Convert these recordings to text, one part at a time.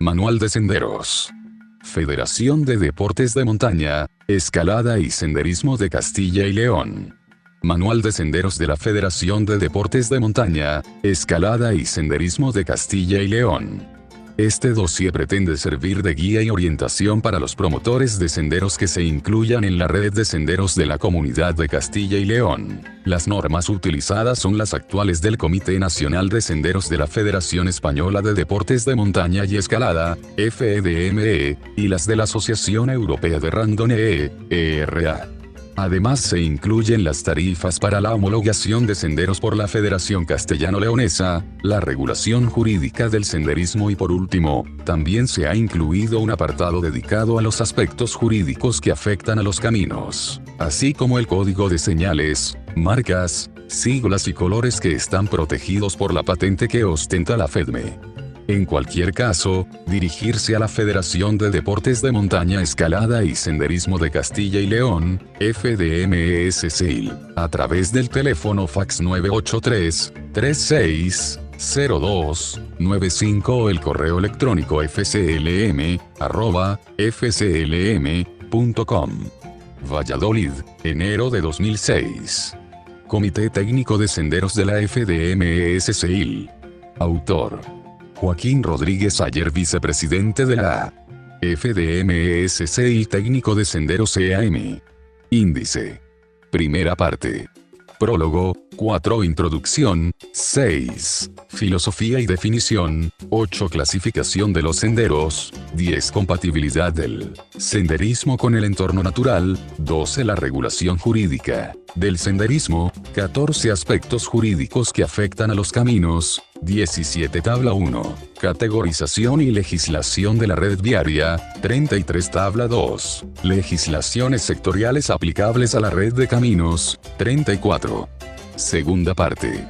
Manual de Senderos. Federación de Deportes de Montaña, Escalada y Senderismo de Castilla y León. Manual de Senderos de la Federación de Deportes de Montaña, Escalada y Senderismo de Castilla y León. Este dossier pretende servir de guía y orientación para los promotores de senderos que se incluyan en la red de senderos de la Comunidad de Castilla y León. Las normas utilizadas son las actuales del Comité Nacional de Senderos de la Federación Española de Deportes de Montaña y Escalada, FEDME, y las de la Asociación Europea de Randonnée, ERA. Además se incluyen las tarifas para la homologación de senderos por la Federación Castellano-Leonesa, la regulación jurídica del senderismo y por último, también se ha incluido un apartado dedicado a los aspectos jurídicos que afectan a los caminos, así como el código de señales, marcas, siglas y colores que están protegidos por la patente que ostenta la FEDME. En cualquier caso, dirigirse a la Federación de Deportes de Montaña, Escalada y Senderismo de Castilla y León, FDMESCIL, a través del teléfono fax 983-3602-95 o el correo electrónico fclm@fclm.com. Valladolid, enero de 2006. Comité Técnico de Senderos de la FDMESCIL. Autor: Joaquín Rodríguez Ayer, vicepresidente de la FDMESCIL, técnico de senderos EAM. Índice. Primera parte. Prólogo. 4. Introducción. 6. Filosofía y definición. 8. Clasificación de los senderos. 10. Compatibilidad del senderismo con el entorno natural. 12. La regulación jurídica del senderismo. 14. Aspectos jurídicos que afectan a los caminos. 17. Tabla 1. Categorización y legislación de la red viaria. 33. Tabla 2. Legislaciones sectoriales aplicables a la red de caminos. 34. Segunda parte.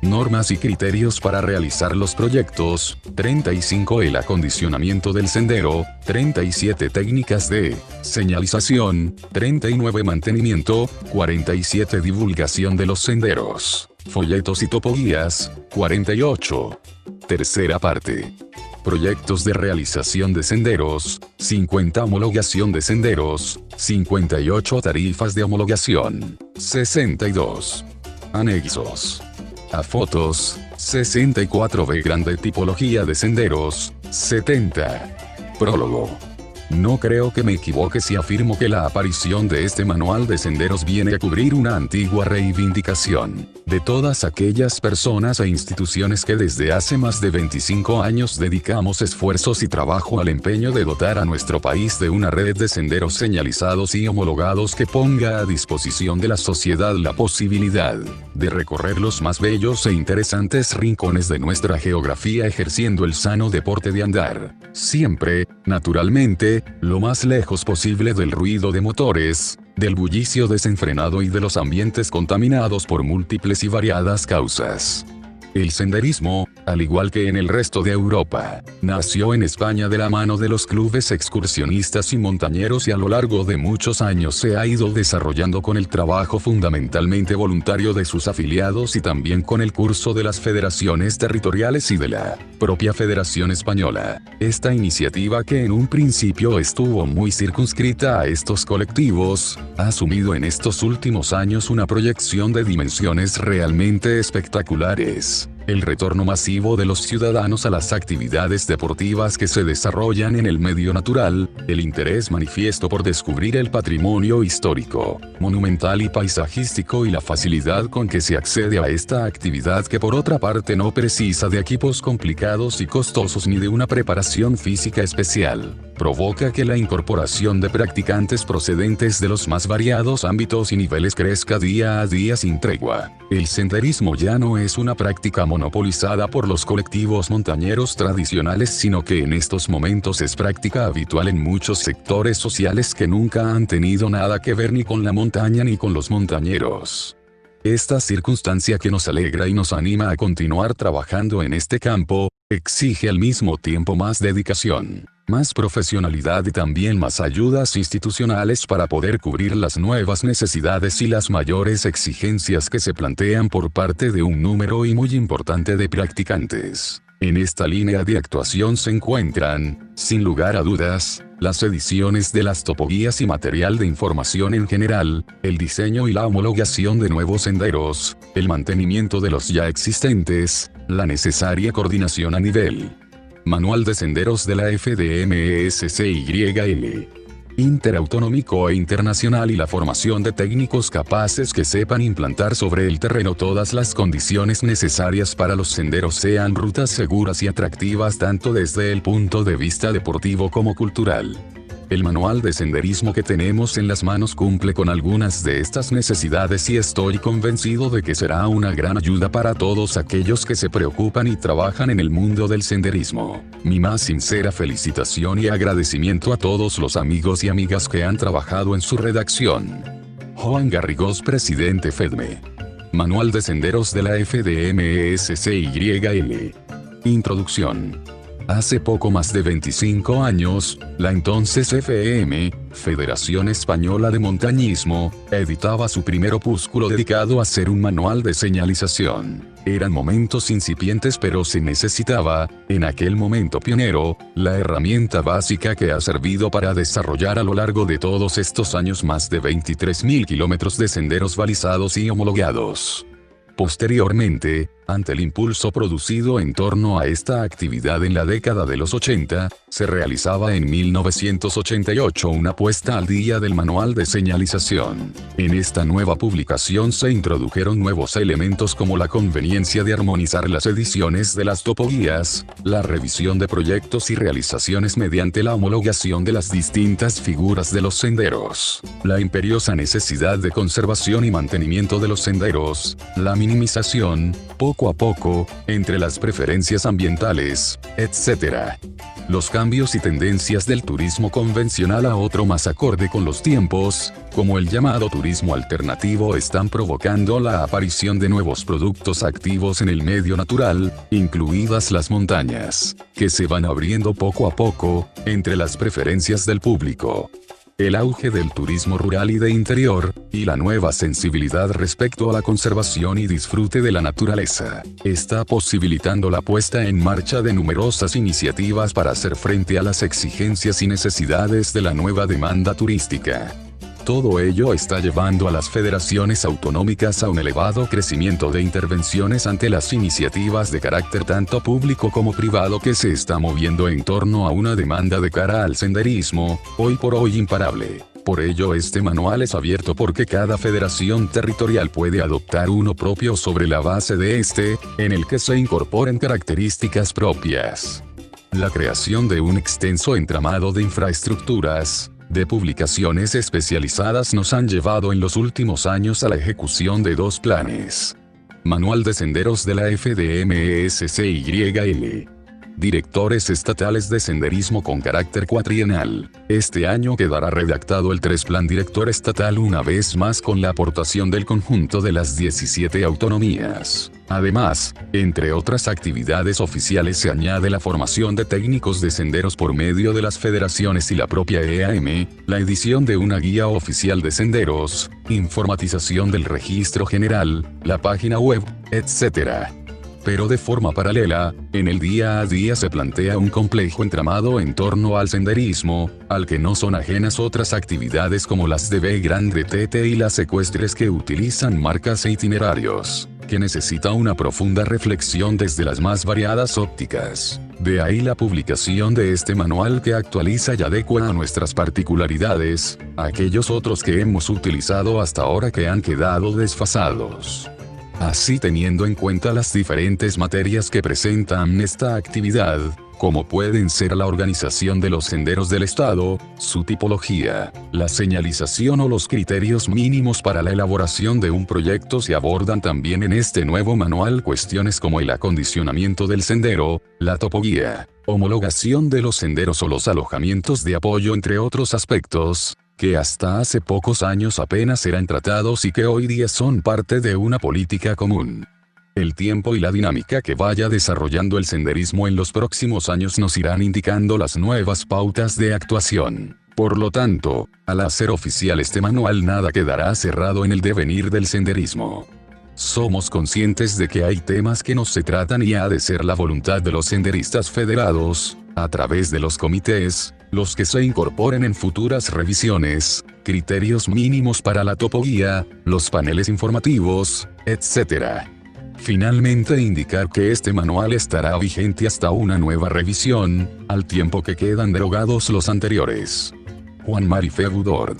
Normas y criterios para realizar los proyectos. 35. El acondicionamiento del sendero. 37. Técnicas de señalización. 39. Mantenimiento. 47. Divulgación de los senderos, folletos y topoguías. 48. Tercera parte. Proyectos de realización de senderos. 50. Homologación de senderos. 58. Tarifas de homologación. 62. Anexos a fotos. 64b. Grande tipología de senderos. 70. Prólogo. No creo que me equivoque si afirmo que la aparición de este manual de senderos viene a cubrir una antigua reivindicación de todas aquellas personas e instituciones que desde hace más de 25 años dedicamos esfuerzos y trabajo al empeño de dotar a nuestro país de una red de senderos señalizados y homologados que ponga a disposición de la sociedad la posibilidad de recorrer los más bellos e interesantes rincones de nuestra geografía ejerciendo el sano deporte de andar, siempre, naturalmente, lo más lejos posible del ruido de motores, del bullicio desenfrenado y de los ambientes contaminados por múltiples y variadas causas. El senderismo, al igual que en el resto de Europa, nació en España de la mano de los clubes excursionistas y montañeros y a lo largo de muchos años se ha ido desarrollando con el trabajo fundamentalmente voluntario de sus afiliados y también con el curso de las federaciones territoriales y de la propia Federación Española. Esta iniciativa, que en un principio estuvo muy circunscrita a estos colectivos, ha asumido en estos últimos años una proyección de dimensiones realmente espectaculares. El retorno masivo de los ciudadanos a las actividades deportivas que se desarrollan en el medio natural, el interés manifiesto por descubrir el patrimonio histórico, monumental y paisajístico y la facilidad con que se accede a esta actividad, que por otra parte no precisa de equipos complicados y costosos ni de una preparación física especial, provoca que la incorporación de practicantes procedentes de los más variados ámbitos y niveles crezca día a día sin tregua. El senderismo ya no es una práctica monopolizada por los colectivos montañeros tradicionales, sino que en estos momentos es práctica habitual en muchos sectores sociales que nunca han tenido nada que ver ni con la montaña ni con los montañeros. Esta circunstancia, que nos alegra y nos anima a continuar trabajando en este campo, exige al mismo tiempo más dedicación, más profesionalidad y también más ayudas institucionales para poder cubrir las nuevas necesidades y las mayores exigencias que se plantean por parte de un número y muy importante de practicantes. En esta línea de actuación se encuentran, sin lugar a dudas, las ediciones de las topoguías y material de información en general, el diseño y la homologación de nuevos senderos, el mantenimiento de los ya existentes, la necesaria coordinación a nivel Manual de Senderos de la FDMESCYL interautonómico e internacional y la formación de técnicos capaces que sepan implantar sobre el terreno todas las condiciones necesarias para los senderos sean rutas seguras y atractivas tanto desde el punto de vista deportivo como cultural. El manual de senderismo que tenemos en las manos cumple con algunas de estas necesidades y estoy convencido de que será una gran ayuda para todos aquellos que se preocupan y trabajan en el mundo del senderismo. Mi más sincera felicitación y agradecimiento a todos los amigos y amigas que han trabajado en su redacción. Juan Garrigós, presidente FEDME. Manual de Senderos de la FDMESCYL. Introducción. Hace poco más de 25 años, la entonces FM, Federación Española de Montañismo, editaba su primer opúsculo dedicado a ser un manual de señalización. Eran momentos incipientes pero se necesitaba, en aquel momento pionero, la herramienta básica que ha servido para desarrollar a lo largo de todos estos años más de 23.000 kilómetros de senderos balizados y homologados. Posteriormente, ante el impulso producido en torno a esta actividad en la década de los 80, se realizaba en 1988 una puesta al día del manual de señalización. En esta nueva publicación se introdujeron nuevos elementos como la conveniencia de armonizar las ediciones de las topoguías, la revisión de proyectos y realizaciones mediante la homologación de las distintas figuras de los senderos, la imperiosa necesidad de conservación y mantenimiento de los senderos, la minimización, poco a poco, entre las preferencias ambientales, etc. Los cambios y tendencias del turismo convencional a otro más acorde con los tiempos, como el llamado turismo alternativo, están provocando la aparición de nuevos productos activos en el medio natural, incluidas las montañas, que se van abriendo poco a poco, entre las preferencias del público. El auge del turismo rural y de interior, y la nueva sensibilidad respecto a la conservación y disfrute de la naturaleza, está posibilitando la puesta en marcha de numerosas iniciativas para hacer frente a las exigencias y necesidades de la nueva demanda turística. Todo ello está llevando a las federaciones autonómicas a un elevado crecimiento de intervenciones ante las iniciativas de carácter tanto público como privado que se está moviendo en torno a una demanda de cara al senderismo, hoy por hoy imparable. Por ello este manual es abierto porque cada federación territorial puede adoptar uno propio sobre la base de este, en el que se incorporen características propias. La creación de un extenso entramado de infraestructuras, de publicaciones especializadas nos han llevado en los últimos años a la ejecución de dos planes. Manual de Senderos de la FDMESCYL. Directores estatales de senderismo con carácter cuatrienal. Este año quedará redactado el 3 Plan Director Estatal una vez más con la aportación del conjunto de las 17 autonomías. Además, entre otras actividades oficiales se añade la formación de técnicos de senderos por medio de las federaciones y la propia EAM, la edición de una guía oficial de senderos, informatización del registro general, la página web, etc. Pero de forma paralela, en el día a día se plantea un complejo entramado en torno al senderismo, al que no son ajenas otras actividades como las de B Grande TT y las ecuestres que utilizan marcas e itinerarios, que necesita una profunda reflexión desde las más variadas ópticas. De ahí la publicación de este manual que actualiza y adecua a nuestras particularidades, a aquellos otros que hemos utilizado hasta ahora que han quedado desfasados. Así, teniendo en cuenta las diferentes materias que presentan esta actividad, como pueden ser la organización de los senderos del Estado, su tipología, la señalización o los criterios mínimos para la elaboración de un proyecto, se abordan también en este nuevo manual cuestiones como el acondicionamiento del sendero, la topoguía, homologación de los senderos o los alojamientos de apoyo, entre otros aspectos, que hasta hace pocos años apenas eran tratados y que hoy día son parte de una política común. El tiempo y la dinámica que vaya desarrollando el senderismo en los próximos años nos irán indicando las nuevas pautas de actuación. Por lo tanto, al hacer oficial este manual, nada quedará cerrado en el devenir del senderismo. Somos conscientes de que hay temas que no se tratan y ha de ser la voluntad de los senderistas federados, a través de los comités, los que se incorporen en futuras revisiones, criterios mínimos para la topoguía, los paneles informativos, etc. Finalmente indicar que este manual estará vigente hasta una nueva revisión, al tiempo que quedan derogados los anteriores. Juan Marifé Budord,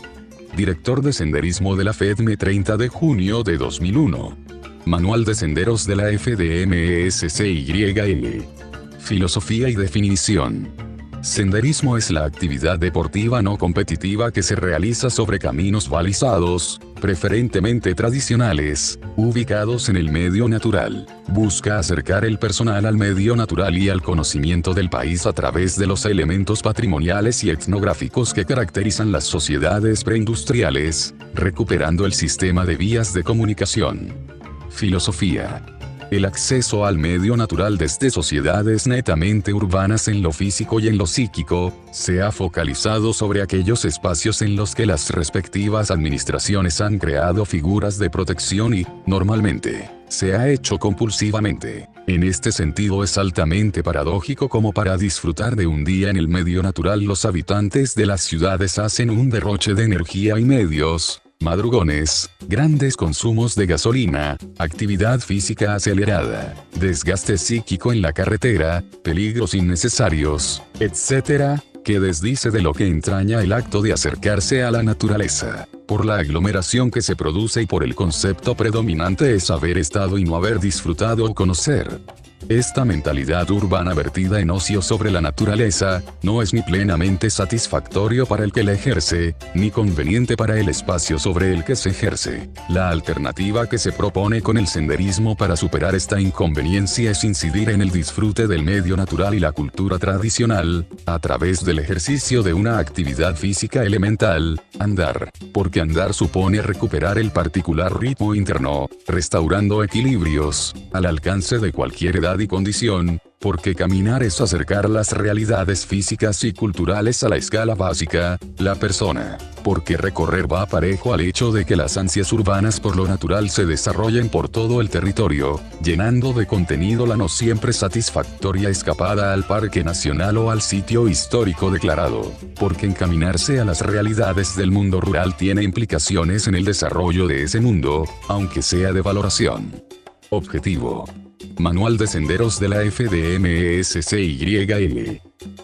director de senderismo de la FEDME, 30 de junio de 2001. Manual de senderos de la FDMESCYL. Filosofía y definición. Senderismo es la actividad deportiva no competitiva que se realiza sobre caminos balizados, preferentemente tradicionales, ubicados en el medio natural. Busca acercar el personal al medio natural y al conocimiento del país a través de los elementos patrimoniales y etnográficos que caracterizan las sociedades preindustriales, recuperando el sistema de vías de comunicación. Filosofía. El acceso al medio natural desde sociedades netamente urbanas en lo físico y en lo psíquico, se ha focalizado sobre aquellos espacios en los que las respectivas administraciones han creado figuras de protección y, normalmente, se ha hecho compulsivamente. En este sentido es altamente paradójico como para disfrutar de un día en el medio natural los habitantes de las ciudades hacen un derroche de energía y medios, madrugones, grandes consumos de gasolina, actividad física acelerada, desgaste psíquico en la carretera, peligros innecesarios, etc., que desdice de lo que entraña el acto de acercarse a la naturaleza, por la aglomeración que se produce y por el concepto predominante es haber estado y no haber disfrutado o conocer. Esta mentalidad urbana vertida en ocio sobre la naturaleza, no es ni plenamente satisfactorio para el que la ejerce, ni conveniente para el espacio sobre el que se ejerce. La alternativa que se propone con el senderismo para superar esta inconveniencia es incidir en el disfrute del medio natural y la cultura tradicional, a través del ejercicio de una actividad física elemental, andar, porque andar supone recuperar el particular ritmo interno, restaurando equilibrios, al alcance de cualquier edad y condición, porque caminar es acercar las realidades físicas y culturales a la escala básica, la persona, porque recorrer va parejo al hecho de que las ansias urbanas por lo natural se desarrollen por todo el territorio, llenando de contenido la no siempre satisfactoria escapada al parque nacional o al sitio histórico declarado, porque encaminarse a las realidades del mundo rural tiene implicaciones en el desarrollo de ese mundo, aunque sea de valoración. Objetivo. Manual de senderos de la FDMESCYL.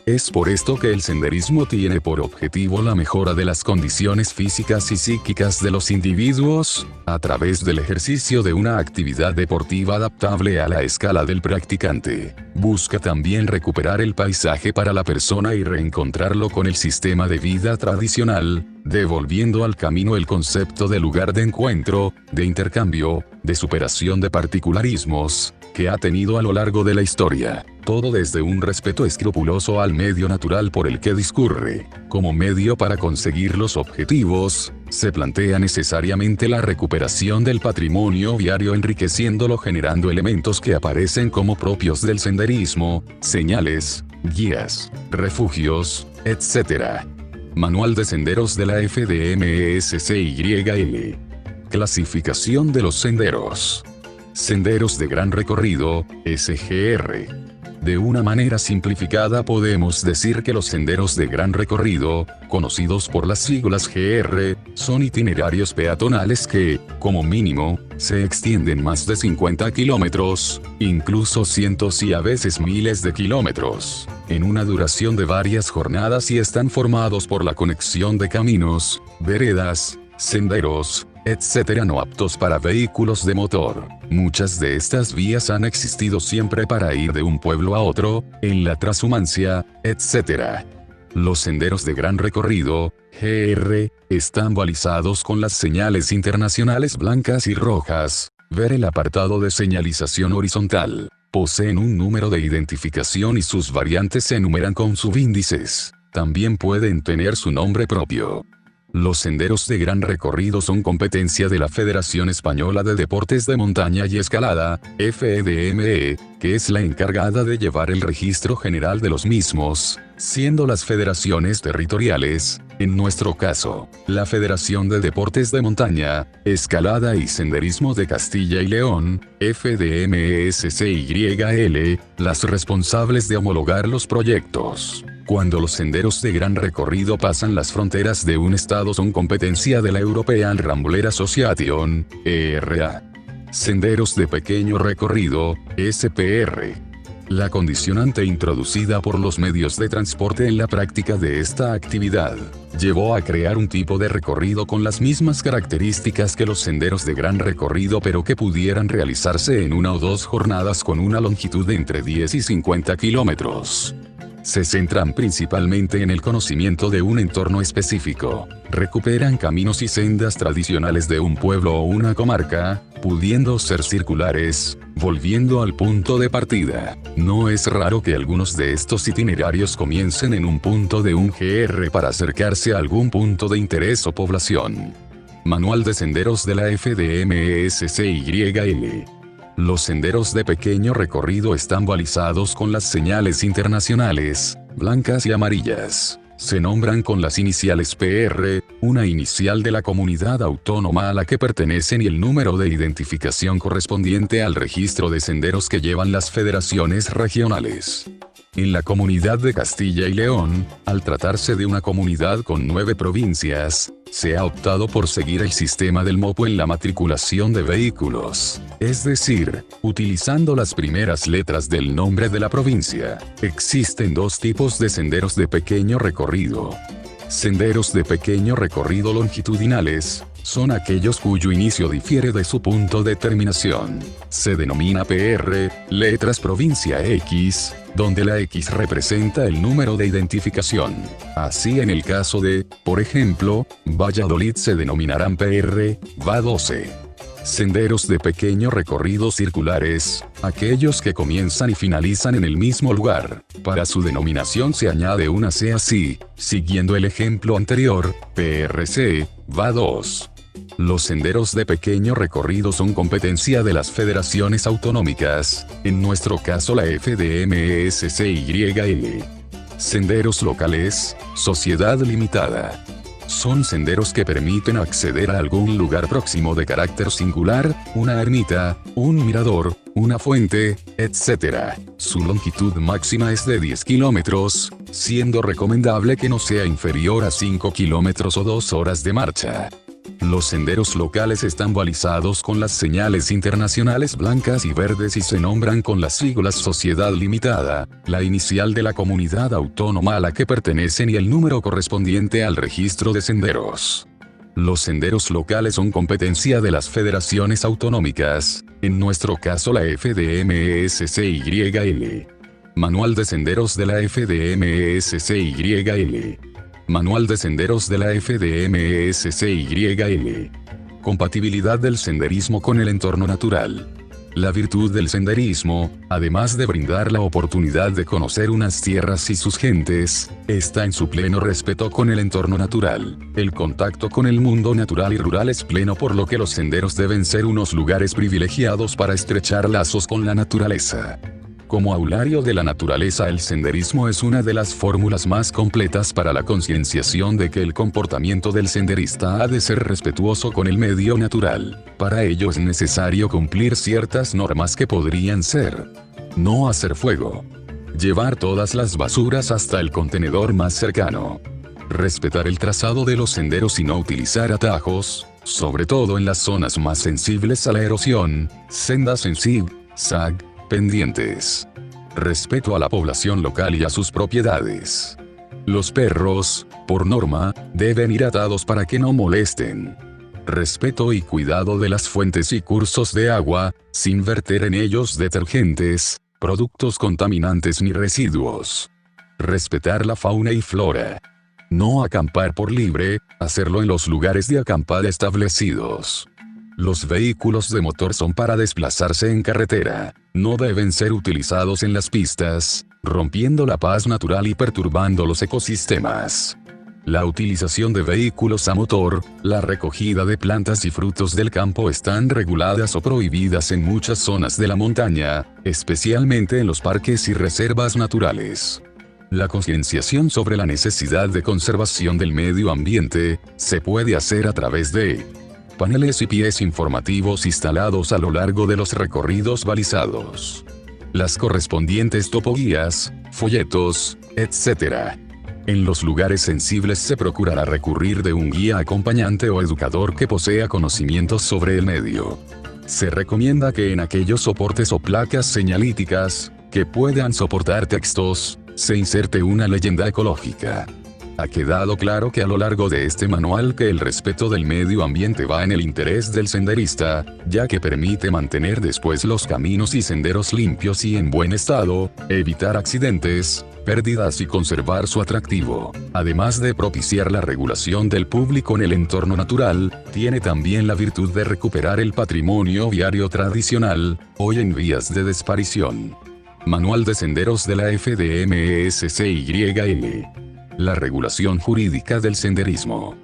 Es por esto que el senderismo tiene por objetivo la mejora de las condiciones físicas y psíquicas de los individuos, a través del ejercicio de una actividad deportiva adaptable a la escala del practicante. Busca también recuperar el paisaje para la persona y reencontrarlo con el sistema de vida tradicional, devolviendo al camino el concepto de lugar de encuentro, de intercambio, de superación de particularismos, que ha tenido a lo largo de la historia, todo desde un respeto escrupuloso al medio natural por el que discurre. Como medio para conseguir los objetivos, se plantea necesariamente la recuperación del patrimonio viario enriqueciéndolo generando elementos que aparecen como propios del senderismo, señales, guías, refugios, etc. Manual de senderos de la FDMESCYL. Clasificación de los senderos. Senderos de gran recorrido, SGR. De una manera simplificada podemos decir que los senderos de gran recorrido, conocidos por las siglas GR, son itinerarios peatonales que, como mínimo, se extienden más de 50 kilómetros, incluso cientos y a veces miles de kilómetros, en una duración de varias jornadas y están formados por la conexión de caminos, veredas, senderos, etc. no aptos para vehículos de motor. Muchas de estas vías han existido siempre para ir de un pueblo a otro, en la trashumancia, etc. Los senderos de gran recorrido, GR, están balizados con las señales internacionales blancas y rojas. Ver el apartado de señalización horizontal. Poseen un número de identificación y sus variantes se enumeran con subíndices. También pueden tener su nombre propio. Los senderos de gran recorrido son competencia de la Federación Española de Deportes de Montaña y Escalada, FEDME, que es la encargada de llevar el registro general de los mismos, siendo las federaciones territoriales, en nuestro caso, la Federación de Deportes de Montaña, Escalada y Senderismo de Castilla y León, FDMSCYL, las responsables de homologar los proyectos. Cuando los senderos de gran recorrido pasan las fronteras de un estado son competencia de la European Rambler Association, ERA. Senderos de pequeño recorrido, SPR. La condicionante introducida por los medios de transporte en la práctica de esta actividad, llevó a crear un tipo de recorrido con las mismas características que los senderos de gran recorrido pero que pudieran realizarse en una o dos jornadas con una longitud de entre 10 y 50 kilómetros. Se centran principalmente en el conocimiento de un entorno específico, recuperan caminos y sendas tradicionales de un pueblo o una comarca, pudiendo ser circulares, volviendo al punto de partida. No es raro que algunos de estos itinerarios comiencen en un punto de un GR para acercarse a algún punto de interés o población. Manual de senderos de la FDMSCYL. Los senderos de pequeño recorrido están balizados con las señales internacionales, blancas y amarillas. Se nombran con las iniciales PR, una inicial de la comunidad autónoma a la que pertenecen y el número de identificación correspondiente al registro de senderos que llevan las federaciones regionales. En la comunidad de Castilla y León, al tratarse de una comunidad con 9 provincias, se ha optado por seguir el sistema del MOPO en la matriculación de vehículos, es decir, utilizando las primeras letras del nombre de la provincia. Existen dos tipos de senderos de pequeño recorrido. Senderos de pequeño recorrido longitudinales, son aquellos cuyo inicio difiere de su punto de terminación. Se denomina PR, letras provincia X, donde la X representa el número de identificación. Así en el caso de, por ejemplo, Valladolid se denominarán PR, VA12. Senderos de pequeño recorrido circulares, aquellos que comienzan y finalizan en el mismo lugar. Para su denominación se añade una C así, siguiendo el ejemplo anterior, PRC, VA2. Los senderos de pequeño recorrido son competencia de las federaciones autonómicas, en nuestro caso la FDMSCYL. Senderos locales, Sociedad Limitada. Son senderos que permiten acceder a algún lugar próximo de carácter singular, una ermita, un mirador, una fuente, etc. Su longitud máxima es de 10 kilómetros, siendo recomendable que no sea inferior a 5 kilómetros o 2 horas de marcha. Los senderos locales están balizados con las señales internacionales blancas y verdes y se nombran con las siglas Sociedad Limitada, la inicial de la comunidad autónoma a la que pertenecen y el número correspondiente al registro de senderos. Los senderos locales son competencia de las federaciones autonómicas, en nuestro caso la FDMSCYL. Manual de senderos de la FDMSCYL. Manual de senderos de la FDMSCYL. Compatibilidad del senderismo con el entorno natural. La virtud del senderismo, además de brindar la oportunidad de conocer unas tierras y sus gentes, está en su pleno respeto con el entorno natural. El contacto con el mundo natural y rural es pleno, por lo que los senderos deben ser unos lugares privilegiados para estrechar lazos con la naturaleza. Como aulario de la naturaleza, el senderismo es una de las fórmulas más completas para la concienciación de que el comportamiento del senderista ha de ser respetuoso con el medio natural. Para ello es necesario cumplir ciertas normas que podrían ser: no hacer fuego, llevar todas las basuras hasta el contenedor más cercano, respetar el trazado de los senderos y no utilizar atajos, sobre todo en las zonas más sensibles a la erosión, sendas en zig-zag, pendientes. Respeto a la población local y a sus propiedades. Los perros, por norma, deben ir atados para que no molesten. Respeto y cuidado de las fuentes y cursos de agua, sin verter en ellos detergentes, productos contaminantes ni residuos. Respetar la fauna y flora. No acampar por libre, hacerlo en los lugares de acampada establecidos. Los vehículos de motor son para desplazarse en carretera, no deben ser utilizados en las pistas, rompiendo la paz natural y perturbando los ecosistemas. La utilización de vehículos a motor, la recogida de plantas y frutos del campo están reguladas o prohibidas en muchas zonas de la montaña, especialmente en los parques y reservas naturales. La concienciación sobre la necesidad de conservación del medio ambiente se puede hacer a través de paneles y pies informativos instalados a lo largo de los recorridos balizados, las correspondientes topoguías, folletos, etc. En los lugares sensibles se procurará recurrir de un guía acompañante o educador que posea conocimientos sobre el medio. Se recomienda que en aquellos soportes o placas señalíticas, que puedan soportar textos, se inserte una leyenda ecológica. Ha quedado claro que a lo largo de este manual que el respeto del medio ambiente va en el interés del senderista, ya que permite mantener después los caminos y senderos limpios y en buen estado, evitar accidentes, pérdidas y conservar su atractivo. Además de propiciar la regulación del público en el entorno natural, tiene también la virtud de recuperar el patrimonio viario tradicional, hoy en vías de desaparición. Manual de Senderos de la FDMESCYL. La regulación jurídica del senderismo.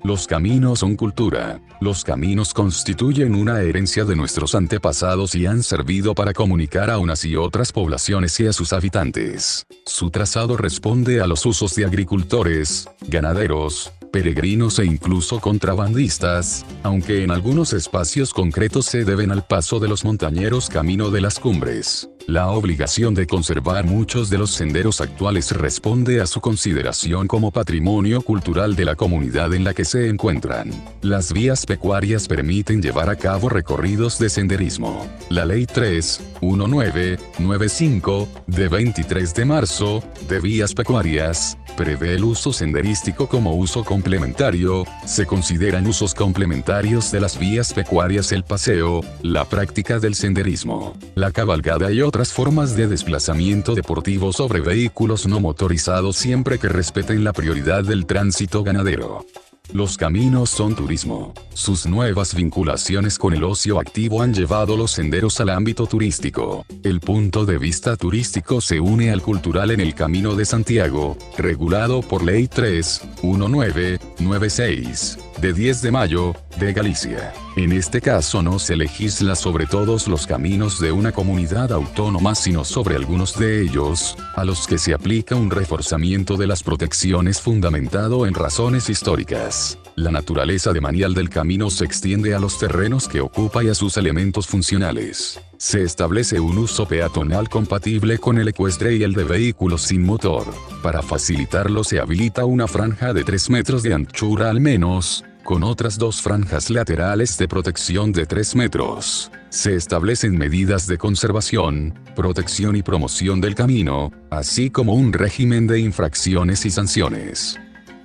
Los caminos son cultura. Los caminos constituyen una herencia de nuestros antepasados y han servido para comunicar a unas y otras poblaciones y a sus habitantes. Su trazado responde a los usos de agricultores, ganaderos, peregrinos e incluso contrabandistas, aunque en algunos espacios concretos se deben al paso de los montañeros camino de las cumbres. La obligación de conservar muchos de los senderos actuales responde a su consideración como patrimonio cultural de la comunidad en la que se encuentran. Las vías pecuarias permiten llevar a cabo recorridos de senderismo. La Ley 3.1995, de 23 de marzo, de vías pecuarias, prevé el uso senderístico como uso complementario. Se consideran usos complementarios de las vías pecuarias el paseo, la práctica del senderismo, la cabalgada y otras formas de desplazamiento deportivo sobre vehículos no motorizados siempre que respeten la prioridad del tránsito ganadero. Los caminos son turismo. Sus nuevas vinculaciones con el ocio activo han llevado los senderos al ámbito turístico. El punto de vista turístico se une al cultural en el Camino de Santiago, regulado por Ley 3.1996, de 10 de mayo, de Galicia. En este caso no se legisla sobre todos los caminos de una comunidad autónoma sino sobre algunos de ellos, a los que se aplica un reforzamiento de las protecciones fundamentado en razones históricas. La naturaleza demanial del camino se extiende a los terrenos que ocupa y a sus elementos funcionales. Se establece un uso peatonal compatible con el ecuestre y el de vehículos sin motor. Para facilitarlo se habilita una franja de 3 metros de anchura al menos, con otras 2 franjas laterales de protección de 3 metros. Se establecen medidas de conservación, protección y promoción del camino, así como un régimen de infracciones y sanciones.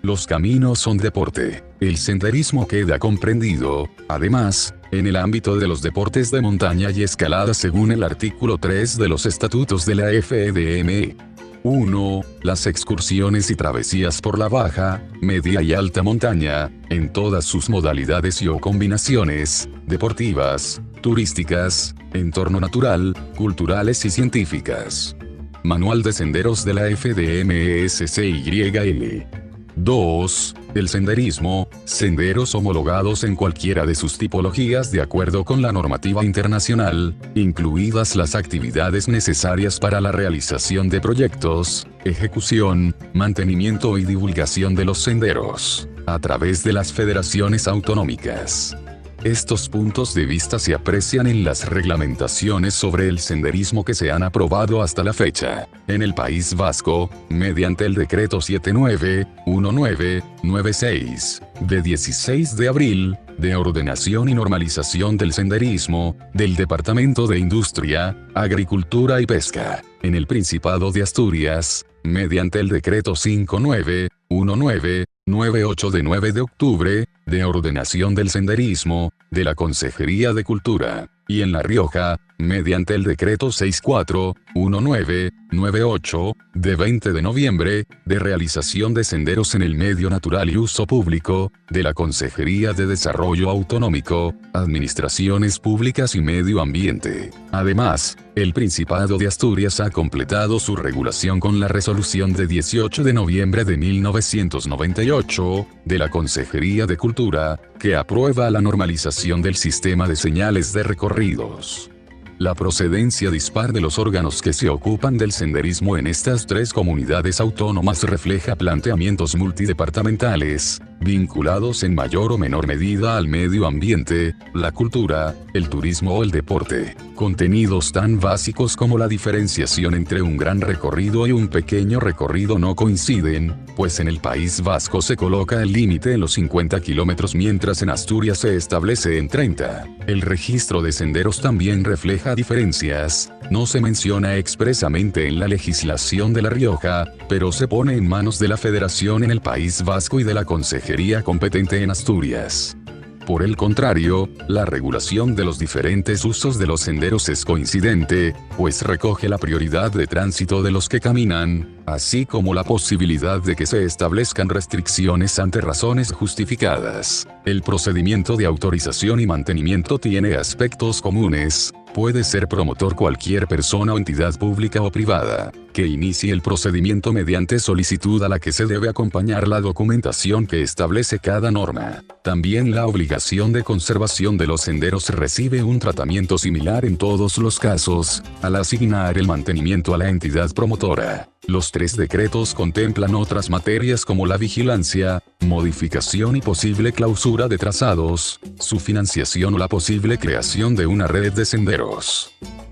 Los caminos son deporte. El senderismo queda comprendido, además, en el ámbito de los deportes de montaña y escalada según el artículo 3 de los estatutos de la FDME. 1. Las excursiones y travesías por la baja, media y alta montaña, en todas sus modalidades y o combinaciones, deportivas, turísticas, entorno natural, culturales y científicas. Manual de Senderos de la FDMESCYL. 2. El senderismo, senderos homologados en cualquiera de sus tipologías de acuerdo con la normativa internacional, incluidas las actividades necesarias para la realización de proyectos, ejecución, mantenimiento y divulgación de los senderos, a través de las federaciones autonómicas. Estos puntos de vista se aprecian en las reglamentaciones sobre el senderismo que se han aprobado hasta la fecha, en el País Vasco, mediante el Decreto 79/1996, de 16 de abril, de ordenación y normalización del senderismo, del Departamento de Industria, Agricultura y Pesca, en el Principado de Asturias, mediante el Decreto 59/1998 de 9 de octubre, de ordenación del senderismo, de la Consejería de Cultura, y en La Rioja, mediante el decreto 64-1998, de 20 de noviembre, de realización de senderos en el medio natural y uso público, de la Consejería de Desarrollo Autonómico, Administraciones Públicas y Medio Ambiente. Además, el Principado de Asturias ha completado su regulación con la resolución de 18 de noviembre de 1998, de la Consejería de Cultura, que aprueba la normalización del sistema de señales de recorridos. La procedencia dispar de los órganos que se ocupan del senderismo en estas tres comunidades autónomas refleja planteamientos multidepartamentales, vinculados en mayor o menor medida al medio ambiente, la cultura, el turismo o el deporte. Contenidos tan básicos como la diferenciación entre un gran recorrido y un pequeño recorrido no coinciden, pues en el País Vasco se coloca el límite en los 50 kilómetros mientras en Asturias se establece en 30. El registro de senderos también refleja diferencias, no se menciona expresamente en la legislación de La Rioja, pero se pone en manos de la Federación en el País Vasco y de la Consejería competente en Asturias. Por el contrario, la regulación de los diferentes usos de los senderos es coincidente, pues recoge la prioridad de tránsito de los que caminan, así como la posibilidad de que se establezcan restricciones ante razones justificadas. El procedimiento de autorización y mantenimiento tiene aspectos comunes. Puede ser promotor cualquier persona o entidad pública o privada, que inicie el procedimiento mediante solicitud a la que se debe acompañar la documentación que establece cada norma. También la obligación de conservación de los senderos recibe un tratamiento similar en todos los casos, al asignar el mantenimiento a la entidad promotora. Los tres decretos contemplan otras materias como la vigilancia, modificación y posible clausura de trazados, su financiación o la posible creación de una red de senderos.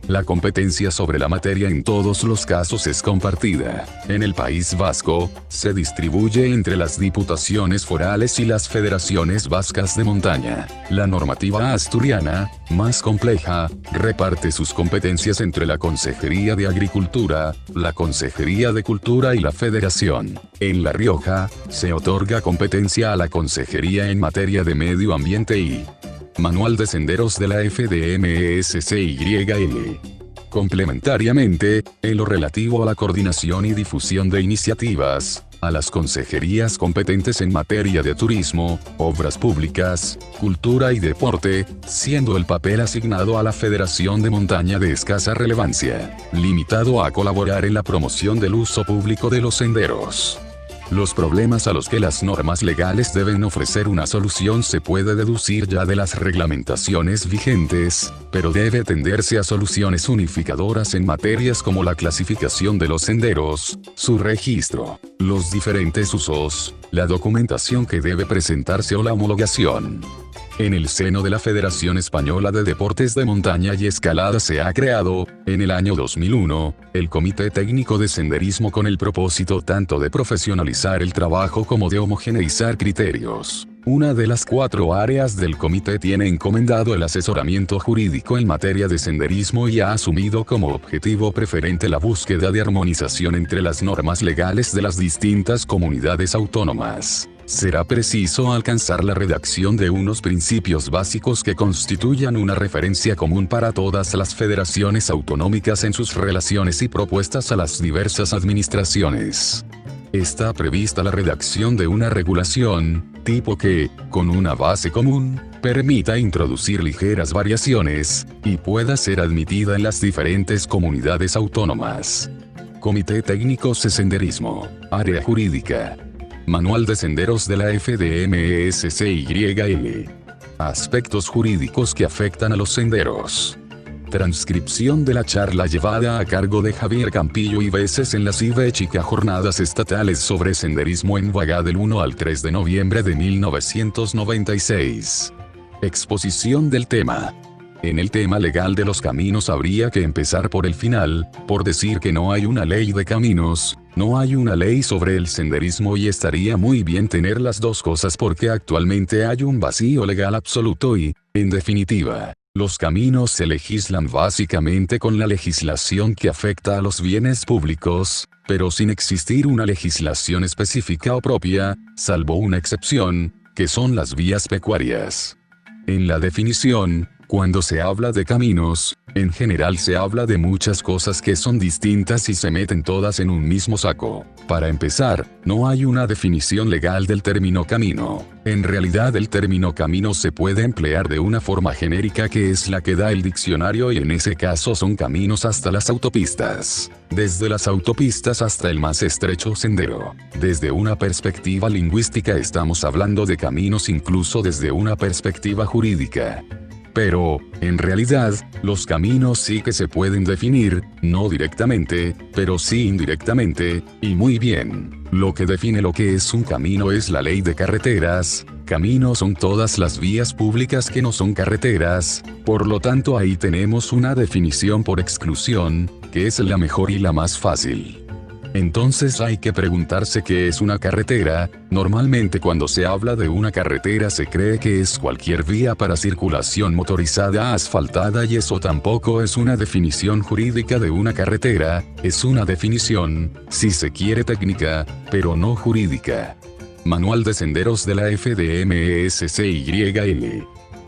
La competencia sobre la materia en todos los casos es compartida. En el País Vasco, se distribuye entre las diputaciones forales y las federaciones vascas de montaña. La normativa asturiana, más compleja, reparte sus competencias entre la Consejería de Agricultura, la Consejería de Cultura y la Federación. En La Rioja, se otorga competencia a la Consejería en materia de medio ambiente y Manual de Senderos de la FDMESCYL. Complementariamente, en lo relativo a la coordinación y difusión de iniciativas, a las consejerías competentes en materia de turismo, obras públicas, cultura y deporte, siendo el papel asignado a la Federación de Montaña de escasa relevancia, limitado a colaborar en la promoción del uso público de los senderos. Los problemas a los que las normas legales deben ofrecer una solución se puede deducir ya de las reglamentaciones vigentes, pero debe tenderse a soluciones unificadoras en materias como la clasificación de los senderos, su registro, los diferentes usos, la documentación que debe presentarse o la homologación. En el seno de la Federación Española de Deportes de Montaña y Escalada se ha creado, en el año 2001, el Comité Técnico de Senderismo con el propósito tanto de profesionalizar el trabajo como de homogeneizar criterios. Una de las 4 áreas del comité tiene encomendado el asesoramiento jurídico en materia de senderismo y ha asumido como objetivo preferente la búsqueda de armonización entre las normas legales de las distintas comunidades autónomas. Será preciso alcanzar la redacción de unos principios básicos que constituyan una referencia común para todas las federaciones autonómicas en sus relaciones y propuestas a las diversas administraciones. Está prevista la redacción de una regulación, tipo que, con una base común, permita introducir ligeras variaciones, y pueda ser admitida en las diferentes comunidades autónomas. Comité Técnico de Senderismo, Área Jurídica. Manual de Senderos de la FDMESCYL. Aspectos jurídicos que afectan a los senderos. Transcripción de la charla llevada a cargo de Javier Campillo y Veces en las IVECHICA Jornadas Estatales sobre Senderismo en Bagá del 1 al 3 de noviembre de 1996. Exposición del tema. En el tema legal de los caminos habría que empezar por el final, por decir que no hay una ley de caminos, no hay una ley sobre el senderismo y estaría muy bien tener las dos cosas porque actualmente hay un vacío legal absoluto y, en definitiva, los caminos se legislan básicamente con la legislación que afecta a los bienes públicos, pero sin existir una legislación específica o propia, salvo una excepción, que son las vías pecuarias. En la definición, cuando se habla de caminos, En general se habla de muchas cosas que son distintas y se meten todas en un mismo saco. Para empezar, no hay una definición legal del término camino. En realidad el término camino se puede emplear de una forma genérica que es la que da el diccionario y en ese caso son caminos hasta las autopistas. Desde las autopistas hasta el más estrecho sendero. Desde una perspectiva lingüística estamos hablando de caminos incluso desde una perspectiva jurídica. Pero, en realidad, los caminos sí que se pueden definir, no directamente, pero sí indirectamente, y muy bien. Lo que define lo que es un camino es la ley de carreteras. Caminos son todas las vías públicas que no son carreteras, por lo tanto ahí tenemos una definición por exclusión, que es la mejor y la más fácil. Entonces hay que preguntarse qué es una carretera. Normalmente cuando se habla de una carretera se cree que es cualquier vía para circulación motorizada asfaltada y eso tampoco es una definición jurídica de una carretera, es una definición, si se quiere técnica, pero no jurídica. Manual de Senderos de la FDMESCYL.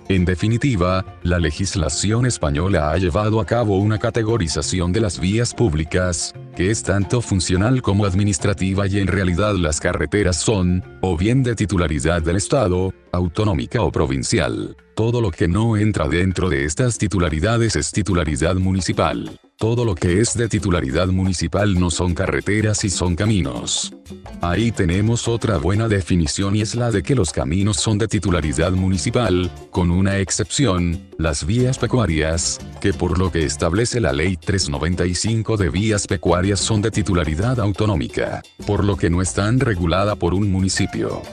En definitiva, la legislación española ha llevado a cabo una categorización de las vías públicas, que es tanto funcional como administrativa y en realidad las carreteras son, o bien de titularidad del Estado, autonómica o provincial. Todo lo que no entra dentro de estas titularidades es titularidad municipal. Todo lo que es de titularidad municipal no son carreteras y son caminos. Ahí tenemos otra buena definición y es la de que los caminos son de titularidad municipal, con una excepción, las vías pecuarias, que por lo que establece la Ley 395 de vías pecuarias son de titularidad autonómica, por lo que no están reguladas por un municipio.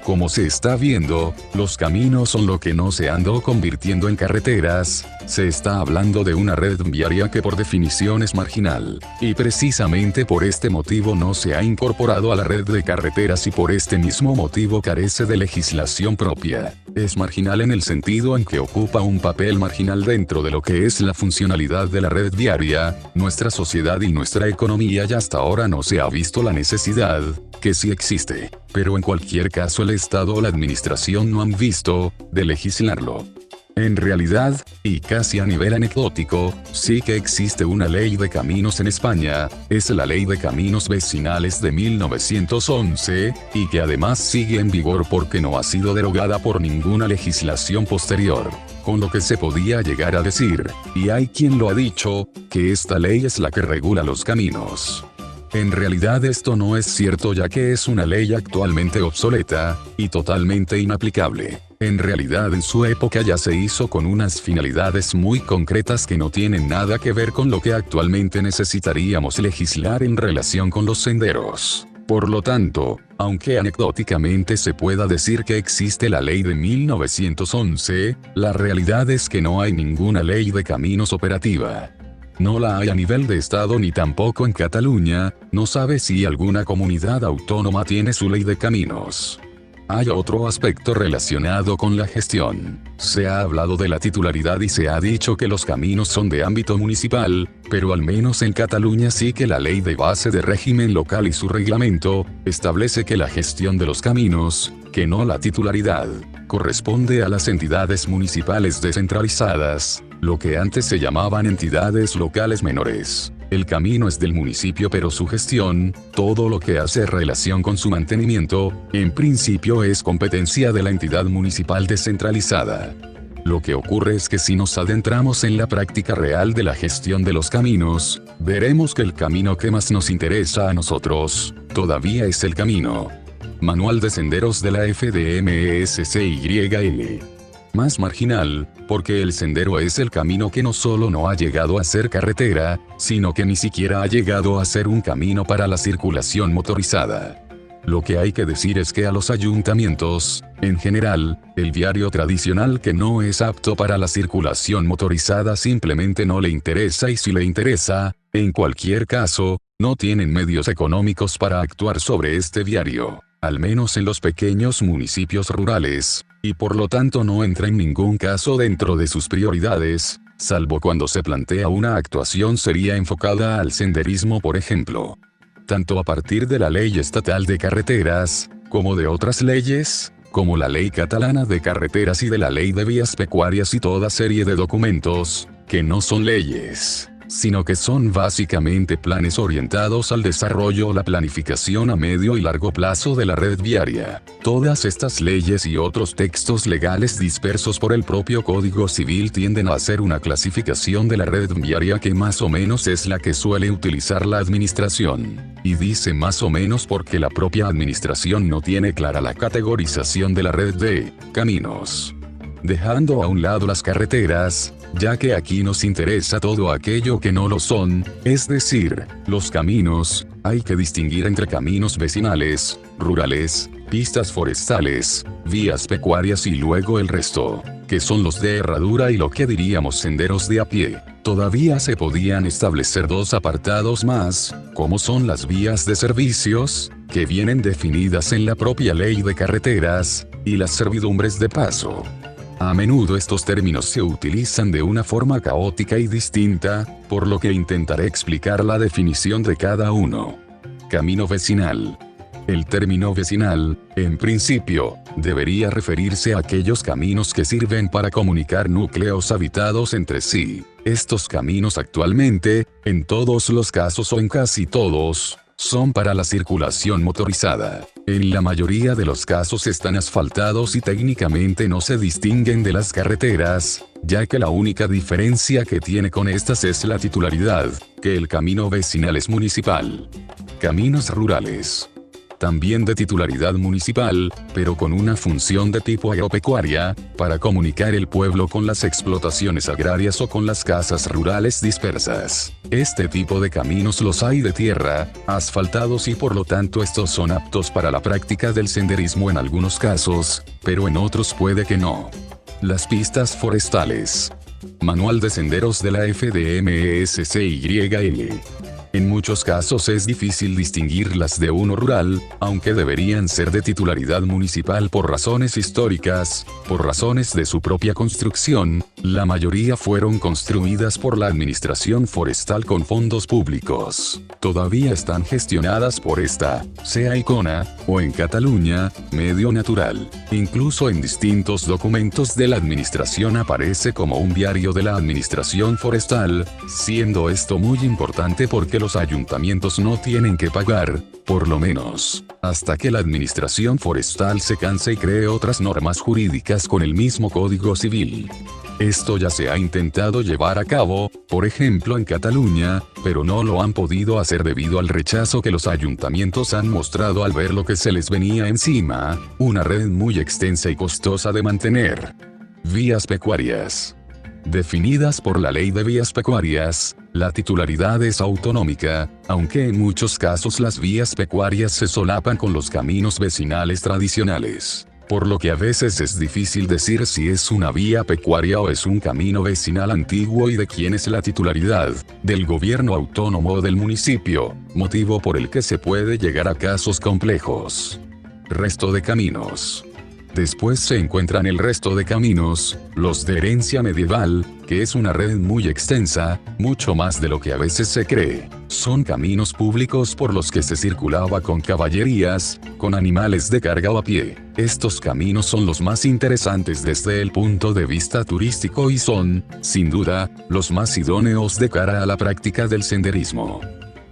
Como se está viendo, los caminos son lo que no se han ido convirtiendo en carreteras, se está hablando de una red viaria que por definición es marginal, y precisamente por este motivo no se ha incorporado a la red de carreteras y por este mismo motivo carece de legislación propia. Es marginal en el sentido en que ocupa un papel marginal dentro de lo que es la funcionalidad de la red viaria, nuestra sociedad y nuestra economía y hasta ahora no se ha visto la necesidad, que sí existe, pero en cualquier caso el Estado o la administración no han visto, de legislarlo. En realidad, y casi a nivel anecdótico, sí que existe una ley de caminos en España, es la Ley de Caminos Vecinales de 1911, y que además sigue en vigor porque no ha sido derogada por ninguna legislación posterior. Con lo que se podía llegar a decir, y hay quien lo ha dicho, que esta ley es la que regula los caminos. En realidad esto no es cierto ya que es una ley actualmente obsoleta, y totalmente inaplicable. En realidad en su época ya se hizo con unas finalidades muy concretas que no tienen nada que ver con lo que actualmente necesitaríamos legislar en relación con los senderos. Por lo tanto, aunque anecdóticamente se pueda decir que existe la ley de 1911, la realidad es que no hay ninguna ley de caminos operativa. No la hay a nivel de Estado ni tampoco en Cataluña, no sabe si alguna comunidad autónoma tiene su ley de caminos. Hay otro aspecto relacionado con la gestión. Se ha hablado de la titularidad y se ha dicho que los caminos son de ámbito municipal, pero al menos en Cataluña sí que la ley de base de régimen local y su reglamento, establece que la gestión de los caminos, que no la titularidad, corresponde a las entidades municipales descentralizadas, lo que antes se llamaban entidades locales menores. El camino es del municipio pero su gestión, todo lo que hace relación con su mantenimiento, en principio es competencia de la entidad municipal descentralizada. Lo que ocurre es que si nos adentramos en la práctica real de la gestión de los caminos, veremos que el camino que más nos interesa a nosotros, todavía es el camino. Manual de Senderos de la FDMESCYL. Más marginal, porque el sendero es el camino que no solo no ha llegado a ser carretera, sino que ni siquiera ha llegado a ser un camino para la circulación motorizada. Lo que hay que decir es que a los ayuntamientos, en general, el viario tradicional que no es apto para la circulación motorizada simplemente no le interesa y si le interesa, en cualquier caso, no tienen medios económicos para actuar sobre este viario, al menos en los pequeños municipios rurales, y por lo tanto no entra en ningún caso dentro de sus prioridades, salvo cuando se plantea una actuación seria enfocada al senderismo por ejemplo. Tanto a partir de la Ley Estatal de Carreteras, como de otras leyes, como la Ley Catalana de Carreteras y de la Ley de Vías Pecuarias y toda serie de documentos, que no son leyes, sino que son básicamente planes orientados al desarrollo o la planificación a medio y largo plazo de la red viaria. Todas estas leyes y otros textos legales dispersos por el propio Código Civil tienden a hacer una clasificación de la red viaria que más o menos es la que suele utilizar la administración. Y dice más o menos porque la propia administración no tiene clara la categorización de la red de caminos. Dejando a un lado las carreteras, ya que aquí nos interesa todo aquello que no lo son, es decir, los caminos, hay que distinguir entre caminos vecinales, rurales, pistas forestales, vías pecuarias y luego el resto, que son los de herradura y lo que diríamos senderos de a pie. Todavía se podían establecer dos apartados más, como son las vías de servicios, que vienen definidas en la propia ley de carreteras, y las servidumbres de paso. A menudo estos términos se utilizan de una forma caótica y distinta, por lo que intentaré explicar la definición de cada uno. Camino vecinal. El término vecinal, en principio, debería referirse a aquellos caminos que sirven para comunicar núcleos habitados entre sí. Estos caminos actualmente, en todos los casos o en casi todos, son para la circulación motorizada. En la mayoría de los casos están asfaltados y técnicamente no se distinguen de las carreteras, ya que la única diferencia que tiene con estas es la titularidad, que el camino vecinal es municipal. Caminos rurales. También de titularidad municipal, pero con una función de tipo agropecuaria, para comunicar el pueblo con las explotaciones agrarias o con las casas rurales dispersas. Este tipo de caminos los hay de tierra, asfaltados y por lo tanto estos son aptos para la práctica del senderismo en algunos casos, pero en otros puede que no. Las pistas forestales. Manual de Senderos de la FDMESCYL. En muchos casos es difícil distinguirlas de uno rural, aunque deberían ser de titularidad municipal por razones históricas, por razones de su propia construcción, la mayoría fueron construidas por la administración forestal con fondos públicos. Todavía están gestionadas por esta, sea Icona, o en Cataluña, Medio Natural. Incluso en distintos documentos de la administración aparece como un diario de la administración forestal, siendo esto muy importante porque los ayuntamientos no tienen que pagar, por lo menos, hasta que la administración forestal se canse y cree otras normas jurídicas con el mismo Código Civil. Esto ya se ha intentado llevar a cabo, por ejemplo en Cataluña, pero no lo han podido hacer debido al rechazo que los ayuntamientos han mostrado al ver lo que se les venía encima, una red muy extensa y costosa de mantener. Vías pecuarias. Definidas por la Ley de Vías Pecuarias, la titularidad es autonómica, aunque en muchos casos las vías pecuarias se solapan con los caminos vecinales tradicionales, por lo que a veces es difícil decir si es una vía pecuaria o es un camino vecinal antiguo y de quién es la titularidad, del gobierno autónomo o del municipio, motivo por el que se puede llegar a casos complejos. Resto de caminos. Después se encuentran el resto de caminos, los de herencia medieval, que es una red muy extensa, mucho más de lo que a veces se cree. Son caminos públicos por los que se circulaba con caballerías, con animales de carga o a pie. Estos caminos son los más interesantes desde el punto de vista turístico y son, sin duda, los más idóneos de cara a la práctica del senderismo.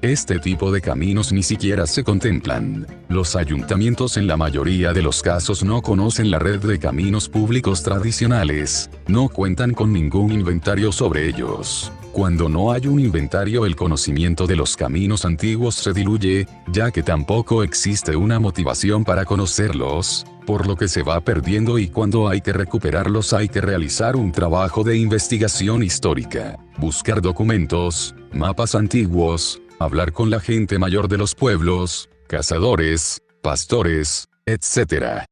Este tipo de caminos ni siquiera se contemplan. Los ayuntamientos en la mayoría de los casos no conocen la red de caminos públicos tradicionales, no cuentan con ningún inventario sobre ellos. Cuando no hay un inventario, el conocimiento de los caminos antiguos se diluye, ya que tampoco existe una motivación para conocerlos, por lo que se va perdiendo y cuando hay que recuperarlos hay que realizar un trabajo de investigación histórica, buscar documentos, mapas antiguos, hablar con la gente mayor de los pueblos, cazadores, pastores, etc.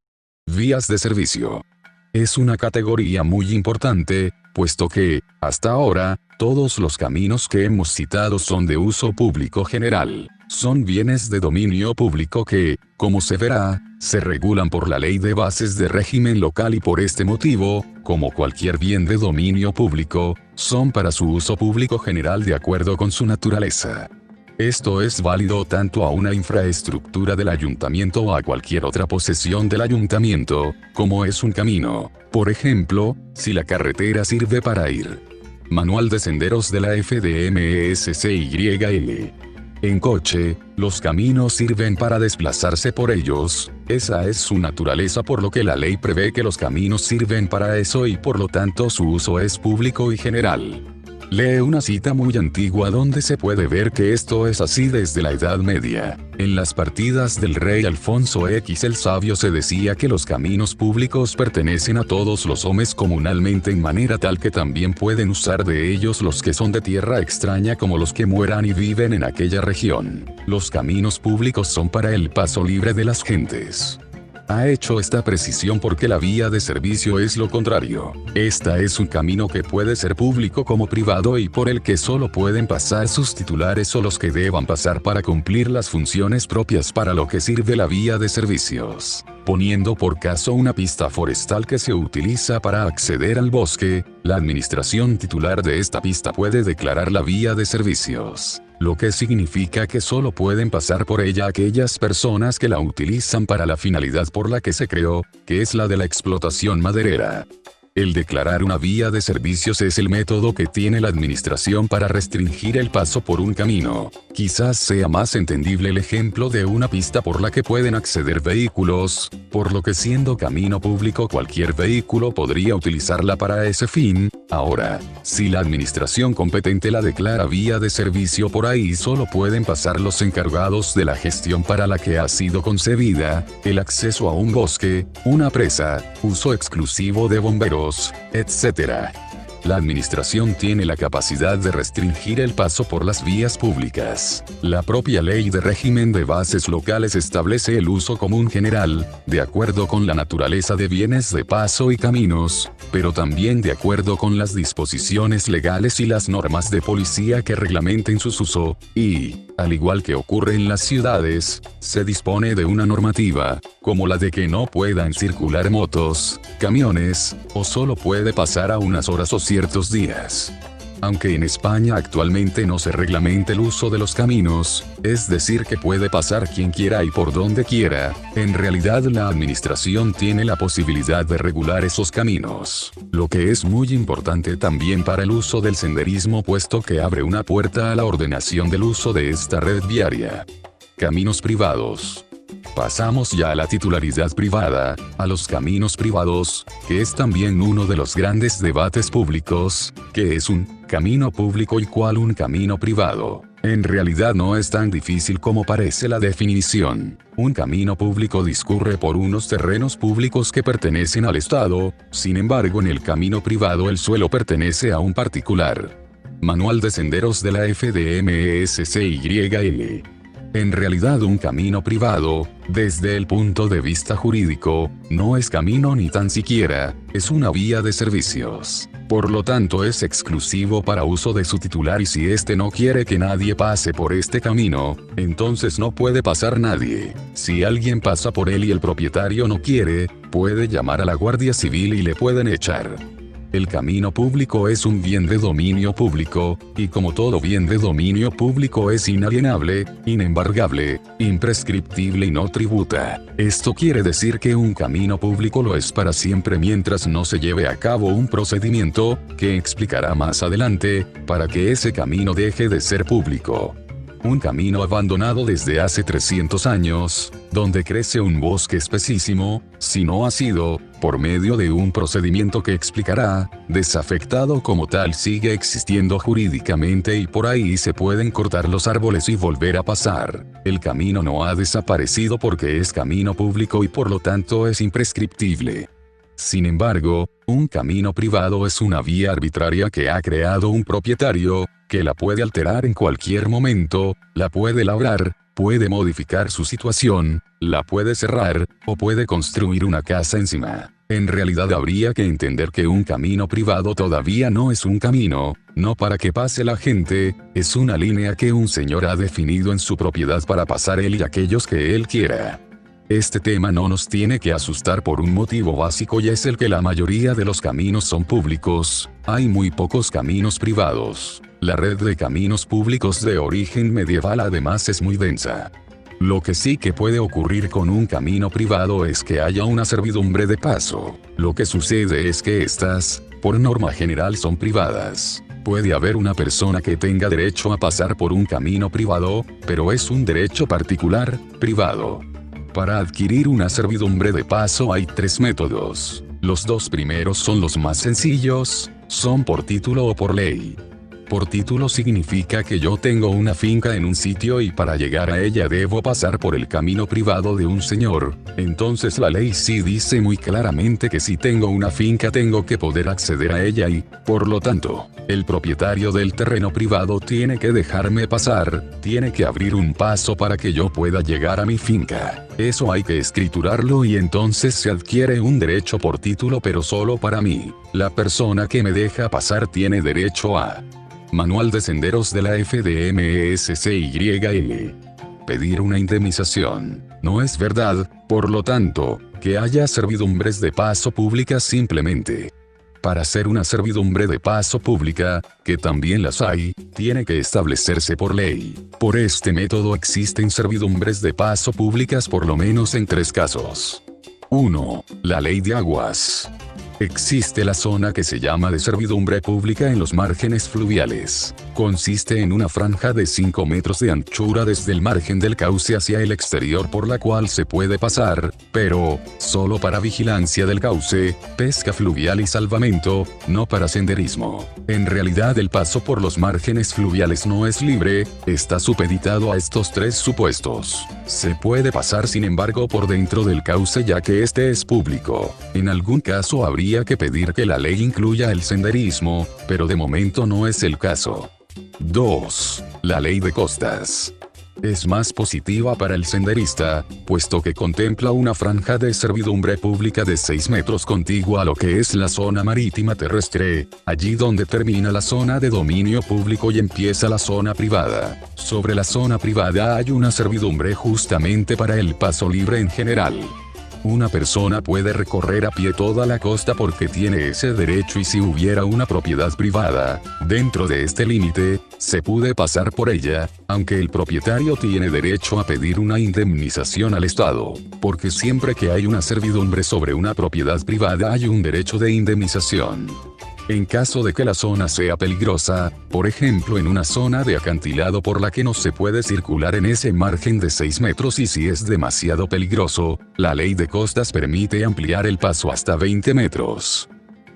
Vías de servicio. Es una categoría muy importante, puesto que, hasta ahora, todos los caminos que hemos citado son de uso público general. Son bienes de dominio público que, como se verá, se regulan por la Ley de Bases de Régimen Local y por este motivo, como cualquier bien de dominio público, son para su uso público general de acuerdo con su naturaleza. Esto es válido tanto a una infraestructura del ayuntamiento o a cualquier otra posesión del ayuntamiento, como es un camino, por ejemplo, si la carretera sirve para ir Manual de senderos de la FDMESCYL. En coche, los caminos sirven para desplazarse por ellos, esa es su naturaleza, por lo que la ley prevé que los caminos sirven para eso y por lo tanto su uso es público y general. Lee una cita muy antigua donde se puede ver que esto es así desde la Edad Media. En las partidas del rey Alfonso X el Sabio se decía que los caminos públicos pertenecen a todos los hombres comunalmente, en manera tal que también pueden usar de ellos los que son de tierra extraña como los que mueran y viven en aquella región. Los caminos públicos son para el paso libre de las gentes. Ha hecho esta precisión porque la vía de servicio es lo contrario. Esta es un camino que puede ser público como privado y por el que solo pueden pasar sus titulares o los que deban pasar para cumplir las funciones propias para lo que sirve la vía de servicios. Poniendo por caso una pista forestal que se utiliza para acceder al bosque, la administración titular de esta pista puede declarar la vía de servicios, lo que significa que solo pueden pasar por ella aquellas personas que la utilizan para la finalidad por la que se creó, que es la de la explotación maderera. El declarar una vía de servicios es el método que tiene la administración para restringir el paso por un camino. Quizás sea más entendible el ejemplo de una pista por la que pueden acceder vehículos, por lo que siendo camino público cualquier vehículo podría utilizarla para ese fin. Ahora, si la administración competente la declara vía de servicio, por ahí solo pueden pasar los encargados de la gestión para la que ha sido concebida, el acceso a un bosque, una presa, uso exclusivo de bomberos, etc. La administración tiene la capacidad de restringir el paso por las vías públicas. La propia ley de régimen de bases locales establece el uso común general, de acuerdo con la naturaleza de bienes de paso y caminos, pero también de acuerdo con las disposiciones legales y las normas de policía que reglamenten su uso, y, al igual que ocurre en las ciudades, se dispone de una normativa, como la de que no puedan circular motos, camiones, o solo puede pasar a unas horas o ciertos días. Aunque en España actualmente no se reglamenta el uso de los caminos, es decir que puede pasar quien quiera y por donde quiera, en realidad la administración tiene la posibilidad de regular esos caminos, lo que es muy importante también para el uso del senderismo, puesto que abre una puerta a la ordenación del uso de esta red viaria. Caminos privados. Pasamos ya a la titularidad privada, a los caminos privados, que es también uno de los grandes debates públicos, que es un camino público y cuál un camino privado. En realidad no es tan difícil como parece la definición. Un camino público discurre por unos terrenos públicos que pertenecen al Estado, sin embargo en el camino privado el suelo pertenece a un particular. Manual de senderos de la FDMESCYL. En realidad un camino privado, desde el punto de vista jurídico, no es camino ni tan siquiera, es una vía de servicios. Por lo tanto es exclusivo para uso de su titular y si éste no quiere que nadie pase por este camino, entonces no puede pasar nadie. Si alguien pasa por él y el propietario no quiere, puede llamar a la Guardia Civil y le pueden echar. El camino público es un bien de dominio público, y como todo bien de dominio público es inalienable, inembargable, imprescriptible y no tributa. Esto quiere decir que un camino público lo es para siempre mientras no se lleve a cabo un procedimiento, que explicará más adelante, para que ese camino deje de ser público. Un camino abandonado desde hace 300 años, donde crece un bosque espesísimo, si no ha sido, por medio de un procedimiento que explicará, desafectado como tal, sigue existiendo jurídicamente y por ahí se pueden cortar los árboles y volver a pasar. El camino no ha desaparecido porque es camino público y por lo tanto es imprescriptible. Sin embargo, un camino privado es una vía arbitraria que ha creado un propietario, que la puede alterar en cualquier momento, la puede labrar, puede modificar su situación, la puede cerrar, o puede construir una casa encima. En realidad habría que entender que un camino privado todavía no es un camino, no para que pase la gente, es una línea que un señor ha definido en su propiedad para pasar él y aquellos que él quiera. Este tema no nos tiene que asustar por un motivo básico y es el que la mayoría de los caminos son públicos, hay muy pocos caminos privados. La red de caminos públicos de origen medieval además es muy densa. Lo que sí que puede ocurrir con un camino privado es que haya una servidumbre de paso. Lo que sucede es que estas, por norma general, son privadas. Puede haber una persona que tenga derecho a pasar por un camino privado, pero es un derecho particular, privado. Para adquirir una servidumbre de paso hay 3 métodos. Los 2 primeros son los más sencillos, son por título o por ley. Por título significa que yo tengo una finca en un sitio y para llegar a ella debo pasar por el camino privado de un señor. Entonces la ley sí dice muy claramente que si tengo una finca tengo que poder acceder a ella y, por lo tanto, el propietario del terreno privado tiene que dejarme pasar, tiene que abrir un paso para que yo pueda llegar a mi finca. Eso hay que escriturarlo y entonces se adquiere un derecho por título, pero solo para mí. La persona que me deja pasar tiene derecho a Manual de Senderos de la FDMSCYL. Pedir una indemnización. No es verdad, por lo tanto, que haya servidumbres de paso públicas simplemente. Para ser una servidumbre de paso pública, que también las hay, tiene que establecerse por ley. Por este método existen servidumbres de paso públicas por lo menos en 3 casos. 1. La Ley de Aguas. Existe la zona que se llama de servidumbre pública en los márgenes fluviales. Consiste en una franja de 5 metros de anchura desde el margen del cauce hacia el exterior por la cual se puede pasar, pero solo para vigilancia del cauce, pesca fluvial y salvamento, no para senderismo. En realidad el paso por los márgenes fluviales no es libre, está supeditado a estos 3 supuestos. Se puede pasar sin embargo por dentro del cauce ya que este es público. En algún caso habría que pedir que la ley incluya el senderismo, pero de momento no es el caso. 2. La Ley de Costas. Es más positiva para el senderista, puesto que contempla una franja de servidumbre pública de 6 metros contigua a lo que es la zona marítima terrestre, allí donde termina la zona de dominio público y empieza la zona privada. Sobre la zona privada hay una servidumbre justamente para el paso libre en general. Una persona puede recorrer a pie toda la costa porque tiene ese derecho y si hubiera una propiedad privada, dentro de este límite, se puede pasar por ella, aunque el propietario tiene derecho a pedir una indemnización al Estado, porque siempre que hay una servidumbre sobre una propiedad privada hay un derecho de indemnización. En caso de que la zona sea peligrosa, por ejemplo en una zona de acantilado por la que no se puede circular en ese margen de 6 metros y si es demasiado peligroso, la ley de costas permite ampliar el paso hasta 20 metros.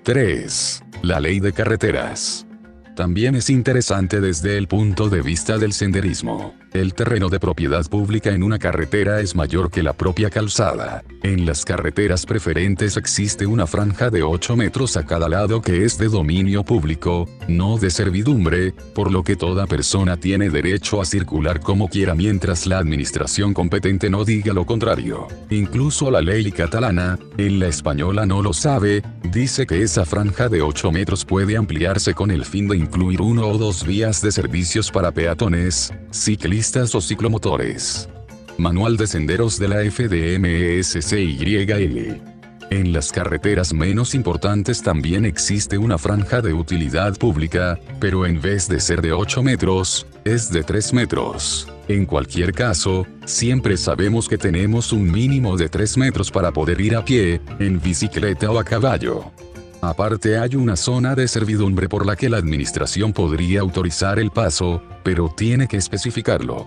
3. La ley de carreteras. También es interesante desde el punto de vista del senderismo. El terreno de propiedad pública en una carretera es mayor que la propia calzada. En las carreteras preferentes existe una franja de 8 metros a cada lado que es de dominio público, no de servidumbre, por lo que toda persona tiene derecho a circular como quiera mientras la administración competente no diga lo contrario. Incluso la ley catalana, en la española no lo sabe, dice que esa franja de 8 metros puede ampliarse con el fin de incluir 1 o 2 vías de servicios para peatones, ciclistas o ciclomotores. Manual de Senderos de la FDMSCYL. En las carreteras menos importantes también existe una franja de utilidad pública, pero en vez de ser de 8 metros, es de 3 metros. En cualquier caso, siempre sabemos que tenemos un mínimo de 3 metros para poder ir a pie, en bicicleta o a caballo. Aparte hay una zona de servidumbre por la que la administración podría autorizar el paso, pero tiene que especificarlo.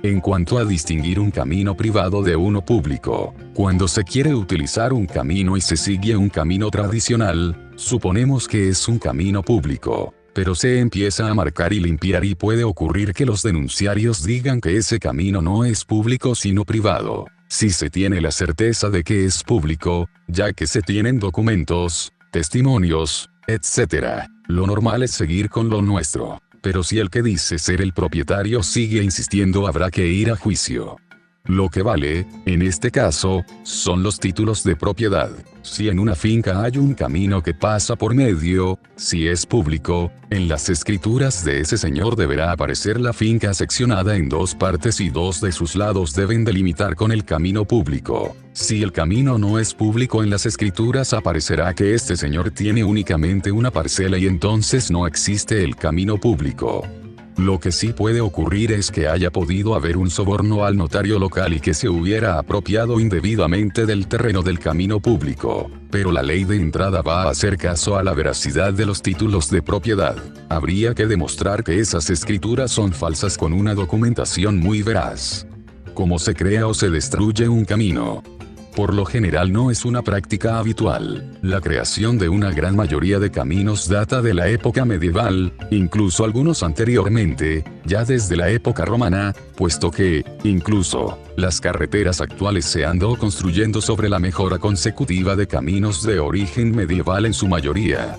En cuanto a distinguir un camino privado de uno público, cuando se quiere utilizar un camino y se sigue un camino tradicional, suponemos que es un camino público, pero se empieza a marcar y limpiar y puede ocurrir que los denunciarios digan que ese camino no es público sino privado. Si se tiene la certeza de que es público, ya que se tienen documentos, testimonios, etc., lo normal es seguir con lo nuestro. Pero si el que dice ser el propietario sigue insistiendo habrá que ir a juicio. Lo que vale, en este caso, son los títulos de propiedad. Si en una finca hay un camino que pasa por medio, si es público, en las escrituras de ese señor deberá aparecer la finca seccionada en 2 partes y 2 de sus lados deben delimitar con el camino público. Si el camino no es público en las escrituras aparecerá que este señor tiene únicamente una parcela y entonces no existe el camino público. Lo que sí puede ocurrir es que haya podido haber un soborno al notario local y que se hubiera apropiado indebidamente del terreno del camino público. Pero la ley de entrada va a hacer caso a la veracidad de los títulos de propiedad. Habría que demostrar que esas escrituras son falsas con una documentación muy veraz. ¿Cómo se crea o se destruye un camino? Por lo general no es una práctica habitual. La creación de una gran mayoría de caminos data de la época medieval, incluso algunos anteriormente, ya desde la época romana, puesto que, incluso, las carreteras actuales se han ido construyendo sobre la mejora consecutiva de caminos de origen medieval en su mayoría.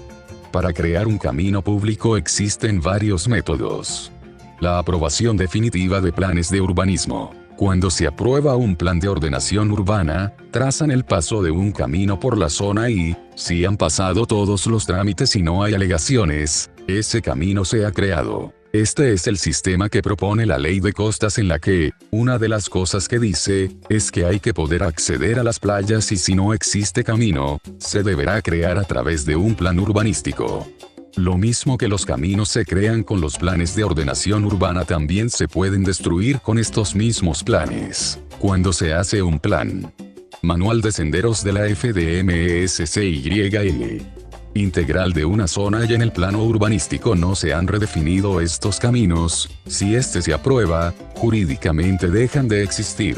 Para crear un camino público existen varios métodos. La aprobación definitiva de planes de urbanismo. Cuando se aprueba un plan de ordenación urbana, trazan el paso de un camino por la zona y, si han pasado todos los trámites y no hay alegaciones, ese camino se ha creado. Este es el sistema que propone la ley de costas, en la que, una de las cosas que dice, es que hay que poder acceder a las playas y si no existe camino, se deberá crear a través de un plan urbanístico. Lo mismo que los caminos se crean con los planes de ordenación urbana, también se pueden destruir con estos mismos planes. Cuando se hace un plan. Manual de senderos de la FDMESCYL. Integral de una zona y en el plano urbanístico no se han redefinido estos caminos, si este se aprueba, jurídicamente dejan de existir.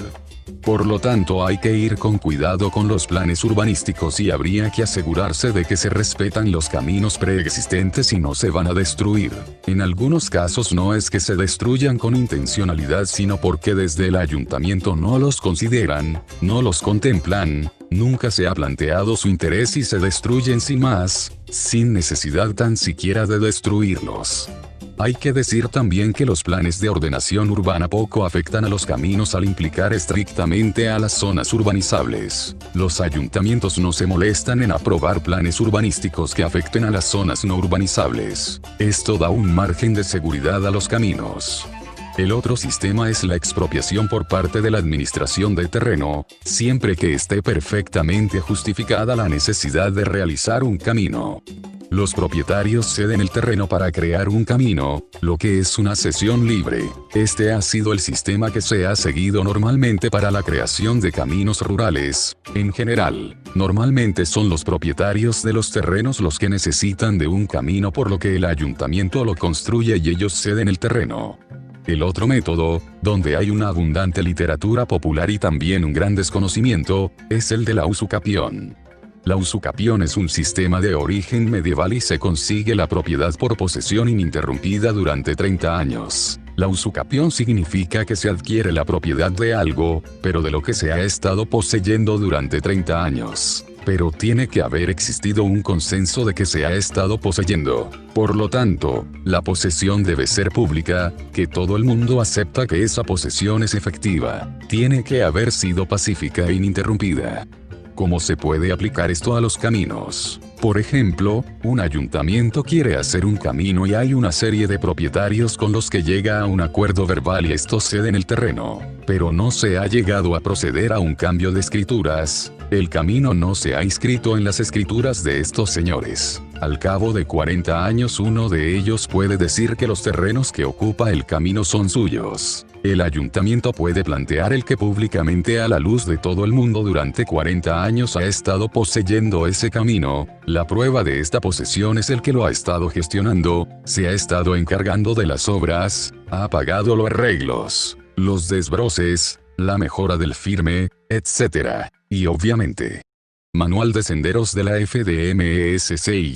Por lo tanto hay que ir con cuidado con los planes urbanísticos y habría que asegurarse de que se respetan los caminos preexistentes y no se van a destruir. En algunos casos no es que se destruyan con intencionalidad, sino porque desde el ayuntamiento no los consideran, no los contemplan, nunca se ha planteado su interés y se destruyen sin más, sin necesidad tan siquiera de destruirlos. Hay que decir también que los planes de ordenación urbana poco afectan a los caminos al implicar estrictamente a las zonas urbanizables. Los ayuntamientos no se molestan en aprobar planes urbanísticos que afecten a las zonas no urbanizables. Esto da un margen de seguridad a los caminos. El otro sistema es la expropiación por parte de la administración de terreno, siempre que esté perfectamente justificada la necesidad de realizar un camino. Los propietarios ceden el terreno para crear un camino, lo que es una cesión libre. Este ha sido el sistema que se ha seguido normalmente para la creación de caminos rurales. En general, normalmente son los propietarios de los terrenos los que necesitan de un camino, por lo que el ayuntamiento lo construye y ellos ceden el terreno. El otro método, donde hay una abundante literatura popular y también un gran desconocimiento, es el de la usucapión. La usucapión es un sistema de origen medieval y se consigue la propiedad por posesión ininterrumpida durante 30 años. La usucapión significa que se adquiere la propiedad de algo, pero de lo que se ha estado poseyendo durante 30 años. Pero tiene que haber existido un consenso de que se ha estado poseyendo. Por lo tanto, la posesión debe ser pública, que todo el mundo acepta que esa posesión es efectiva. Tiene que haber sido pacífica e ininterrumpida. ¿Cómo se puede aplicar esto a los caminos? Por ejemplo, un ayuntamiento quiere hacer un camino y hay una serie de propietarios con los que llega a un acuerdo verbal y estos ceden el terreno. Pero no se ha llegado a proceder a un cambio de escrituras. El camino no se ha inscrito en las escrituras de estos señores. Al cabo de 40 años uno de ellos puede decir que los terrenos que ocupa el camino son suyos. El ayuntamiento puede plantear el que públicamente a la luz de todo el mundo durante 40 años ha estado poseyendo ese camino. La prueba de esta posesión es el que lo ha estado gestionando, se ha estado encargando de las obras, ha pagado los arreglos, los desbroces, la mejora del firme, etc. Y obviamente, Manual de senderos de la FDMESCYL.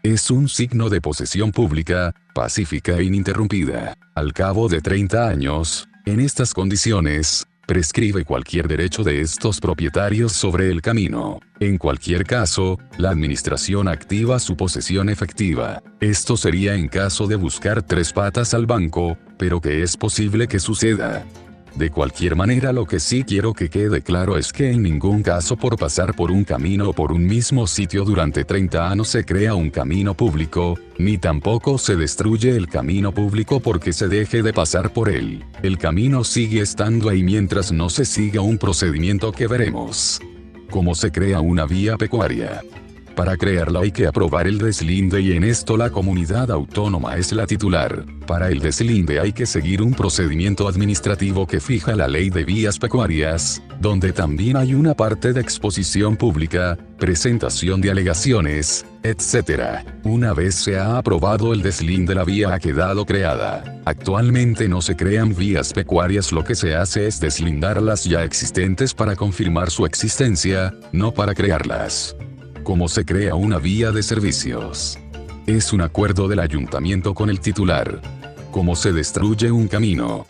Es un signo de posesión pública, pacífica e ininterrumpida. Al cabo de 30 años, en estas condiciones, prescribe cualquier derecho de estos propietarios sobre el camino. En cualquier caso, la administración activa su posesión efectiva. Esto sería en caso de buscar tres patas al banco, pero que es posible que suceda. De cualquier manera, lo que sí quiero que quede claro es que en ningún caso por pasar por un camino o por un mismo sitio durante 30 años se crea un camino público, ni tampoco se destruye el camino público porque se deje de pasar por él. El camino sigue estando ahí mientras no se siga un procedimiento que veremos. ¿Cómo se crea una vía pecuaria? Para crearla hay que aprobar el deslinde y en esto la comunidad autónoma es la titular. Para el deslinde hay que seguir un procedimiento administrativo que fija la ley de vías pecuarias, donde también hay una parte de exposición pública, presentación de alegaciones, etc. Una vez se ha aprobado el deslinde, la vía ha quedado creada. Actualmente no se crean vías pecuarias, lo que se hace es deslindar las ya existentes para confirmar su existencia, no para crearlas. ¿Cómo se crea una vía de servicios? Es un acuerdo del ayuntamiento con el titular. ¿Cómo se destruye un camino?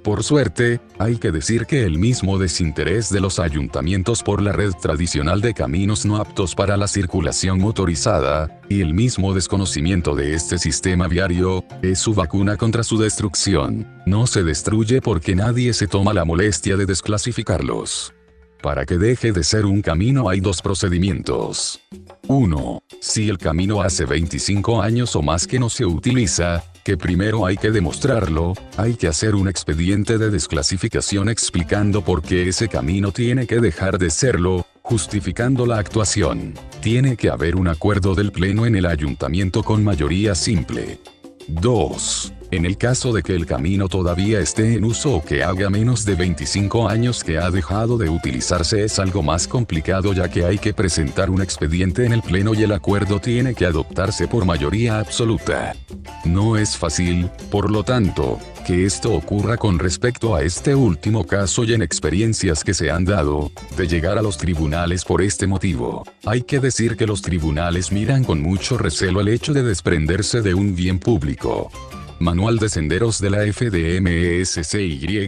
Por suerte, hay que decir que el mismo desinterés de los ayuntamientos por la red tradicional de caminos no aptos para la circulación motorizada, y el mismo desconocimiento de este sistema viario, es su vacuna contra su destrucción. No se destruye porque nadie se toma la molestia de desclasificarlos. Para que deje de ser un camino hay dos procedimientos. 1. Si el camino hace 25 años o más que no se utiliza, que primero hay que demostrarlo, hay que hacer un expediente de desclasificación explicando por qué ese camino tiene que dejar de serlo, justificando la actuación. Tiene que haber un acuerdo del pleno en el ayuntamiento con mayoría simple. 2. En el caso de que el camino todavía esté en uso o que haga menos de 25 años que ha dejado de utilizarse, es algo más complicado, ya que hay que presentar un expediente en el pleno y el acuerdo tiene que adoptarse por mayoría absoluta. No es fácil, por lo tanto, que esto ocurra con respecto a este último caso y en experiencias que se han dado, de llegar a los tribunales por este motivo. Hay que decir que los tribunales miran con mucho recelo el hecho de desprenderse de un bien público. Manual de Senderos de la FDMESCYL